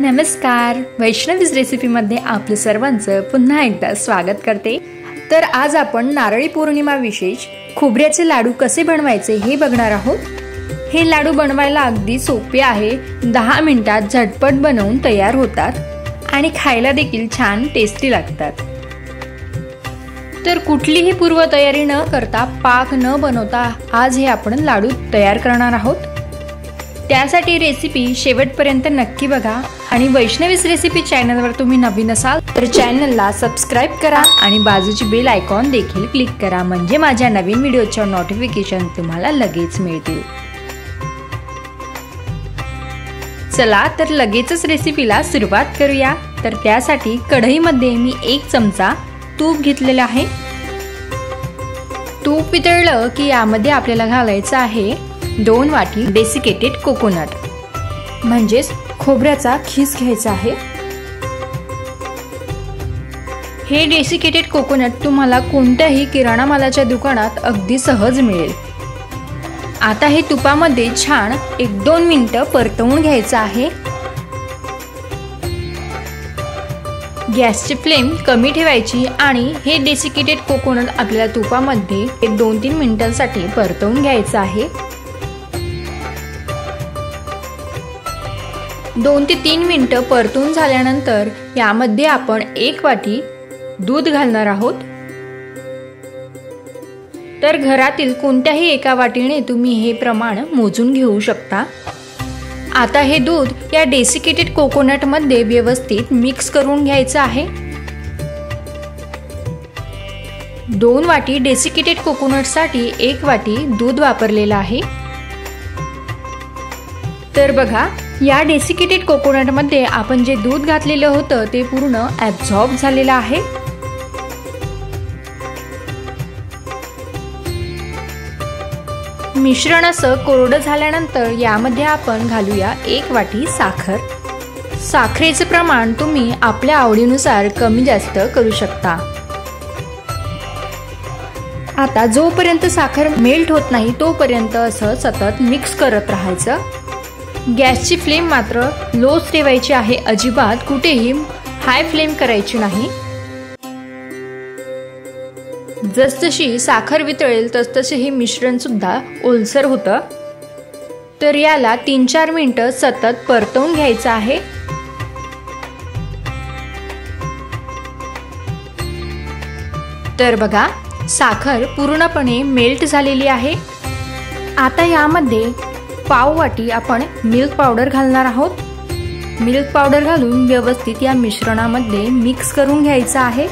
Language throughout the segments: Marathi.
नमस्कार, वैष्णवीज रेसिपीमध्ये आपले सर्वांचं पुन्हा एकदा स्वागत करते। तर आज आपण नारळी पौर्णिमा विशेष खोबऱ्याचे लाडू कसे बनवायचे हे बघणार आहोत। हे लाडू बनवायला अगदी सोपे आहे, 10 मिनिटात झटपट बनवून तयार होतात आणि खायला देखील छान टेस्टी लागतात। तर कुठलीही पूर्वतयारी न करता, पाक न बनवता आज हे आपण लाडू तयार करणार आहोत। त्यासाठी रेसिपी शेवटपर्यंत नक्की बघा आणि वैष्णवीज रेसिपी चॅनलवर तुम्ही नवीन असाल तर चॅनलला सबस्क्राइब करा आणि बाजूची बेल आयकॉन देखील क्लिक करा, म्हणजे माझ्या नवीन व्हिडिओच्या नोटिफिकेशन तुम्हाला लगेच मिळतील। चला तर लगेचच रेसिपीला सुरुवात करूया। तर त्यासाठी कढईमध्ये मी 1 चमचा तूप घेतलेला आहे। तूप वितळलं की यामध्ये आपल्याला घालायचं आहे 2 वाटी डेसिकेटेड कोकोनट, म्हणजेच खोबऱ्याचा खीस घ्यायचा आहे। हे डेसिकेटेड कोकोनट तुम्हाला कोणत्याही किराणा मालाच्या दुकानात अगदी सहज मिळेल। आता हे तुपामध्ये छान 1-2 मिनिटं परतवून घ्यायचं आहे। गॅसची फ्लेम कमी ठेवायची आणि हे डेसिकेटेड कोकोनट आपल्याला तुपामध्ये 2-3 मिनिटांसाठी परतवून घ्यायचं आहे। 2 ते 3 मिनिटं परतून झाल्यानंतर यामध्ये आपण 1 वाटी दूध घालणार आहोत। तर घरातील कोणत्याही एका वाटीने तुम्ही हे प्रमाण मोजून घेऊ शकता। आता हे दूध या डेसिकेटेड कोकोनट मध्ये व्यवस्थित मिक्स करून घ्यायचं आहे। 2 वाटी डेसिकेटेड कोकोनट साठी 1 वाटी दूध वापरलेलं आहे। तर बघा, या डेसिकेटेड कोकोनट मध्ये आपण जे दूध घातलेलं होतं ते पूर्ण ॲब्झॉर्ब झालेलं आहे। मिश्रण असं कोरडं झाल्यानंतर यामध्ये आपण घालूया 1 वाटी साखर। साखरेचे प्रमाण तुम्ही आपल्या आवडीनुसार कमी जास्त करू शकता। आता जोपर्यंत साखर मेल्ट होत नाही तोपर्यंत असं सतत मिक्स करत राहायचं। गॅसची फ्लेम मात्र लोच ठेवायची आहे, अजिबात कुठेही हाय फ्लेम करायची नाही। जसजशी साखर वितळेल तसतसे हे मिश्रण सुद्धा ओलसर होतं। तर याला 3-4 मिनिटं सतत परतवून घ्यायचं आहे। तर बघा, साखर पूर्णपणे मेल्ट झालेली आहे। आता यामध्ये पाव वाटी आपण मिल्क पावडर घालणार आहोत। मिल्क पावडर घालून व्यवस्थित या मिश्रणामध्ये मिक्स करून घ्यायचं आहे।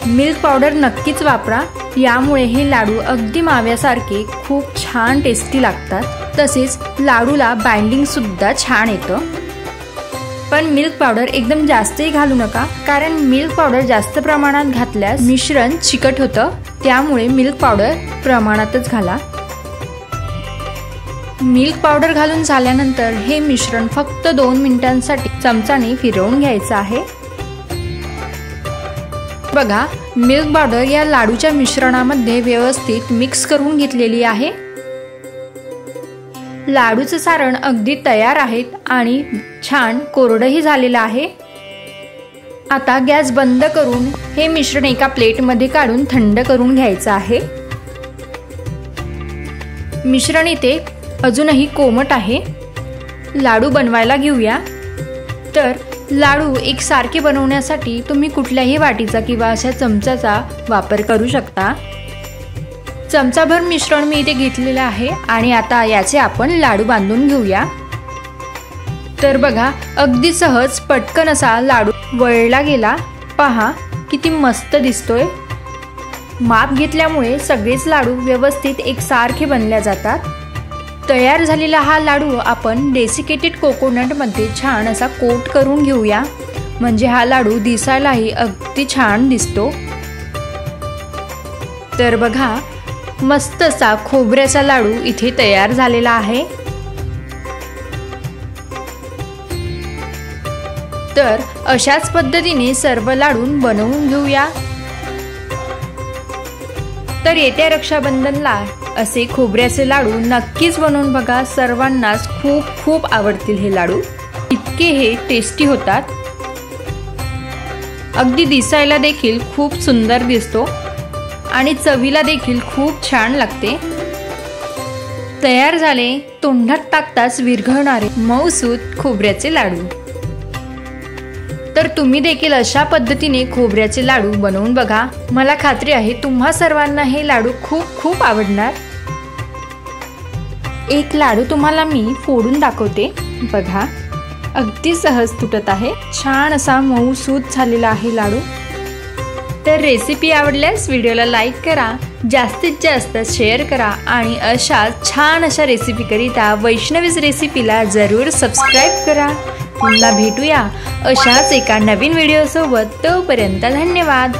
मिल्क पावडर नक्कीच वापरा, यामुळे हे लाडू अगदी माव्यासारखे खूप छान टेस्टी लागतात। तसेच लाडूला बाइंडिंग सुद्धा छान येतं। पण मिल्क पावडर एकदम जास्तही घालू नका, कारण मिल्क पावडर जास्त प्रमाणात घातल्यास मिश्रण चिकट होतं, त्यामुळे मिल्क पावडर प्रमाणातच घाला। मिल्क पावडर घालून झाल्यानंतर हे मिश्रण फक्त 2 मिनिटांसाठी चमचाने फिरवून घ्यायचं आहे। बघा, मिल्क पावडर या लाडूच्या मिश्रणामध्ये व्यवस्थित मिक्स करून घेतलेली आहे। लाडूचं सारण अगदी तयार आहे आणि छान कोरडंही झालेलं आहे। आता गॅस बंद करून हे मिश्रण एका प्लेटमध्ये काढून थंड करून घ्यायचं आहे। मिश्रण इथे अजूनही कोमट आहे। लाडू बनवायला घेऊया। तर लाडू एकसारखे बनवण्यासाठी तुम्ही कुठल्याही वाटीचा किंवा अशा चमचाचा वापर करू शकता। चमचाभर मिश्रण मी इथे घेतलेलं आहे आणि आता याचे आपण लाडू बांधून घेऊया। तर बघा, अगदी सहज पटकन असा लाडू वळला गेला। पहा किती मस्त दिसतोय। माप घेतल्यामुळे सगळेच लाडू व्यवस्थित एकसारखे बनल्या जातात। तयार झालेला हा लाडू आपण डेसिकेटेड कोकोनट मध्ये छान असा कोट करून घेऊया, म्हणजे हा लाडू दिसायलाही अगदी छान दिसतो। तर बघा, मस्त असा खोबऱ्याचा लाडू इथे तयार झालेला आहे। तर अशाच पद्धतीने सर्व लाडू बनवून घेऊया। तर येत्या रक्षाबंधनला असे खोबऱ्याचे लाडू नक्कीच बनवून बघा, सर्वांनाच खूप खूप आवडतील हे लाडू। इतके हे टेस्टी होतात। अगदी दिसायला देखील खूप सुंदर दिसतो आणि चवीला देखील खूप छान लागते। तयार झाले तोंडात टाकताच विरघळणारे मऊसूत खोबऱ्याचे लाडू। तर तुम्ही देखील अशा पद्धतीने खोबऱ्याचे लाडू बनवून बघा। मला खात्री आहे तुम्हा सर्वांना हे लाडू खूप खूप आवडणार। एक लाडू तुम्हाला मी फोडून दाखवते बघा, अगदी सहज तुटत आहे। छान असा मऊसूत झालेला आहे लाडू। तर रेसिपी आवडल्यास व्हिडिओला लाईक करा, जास्तीत जास्त शेअर करा आणि छान अशा रेसिपीकरिता वैष्णवीज रेसिपीला जरूर सबस्क्राईब करा। पुन्हा भेटूया अशाच एका नवीन व्हिडिओ सोबत, तोपर्यंत धन्यवाद।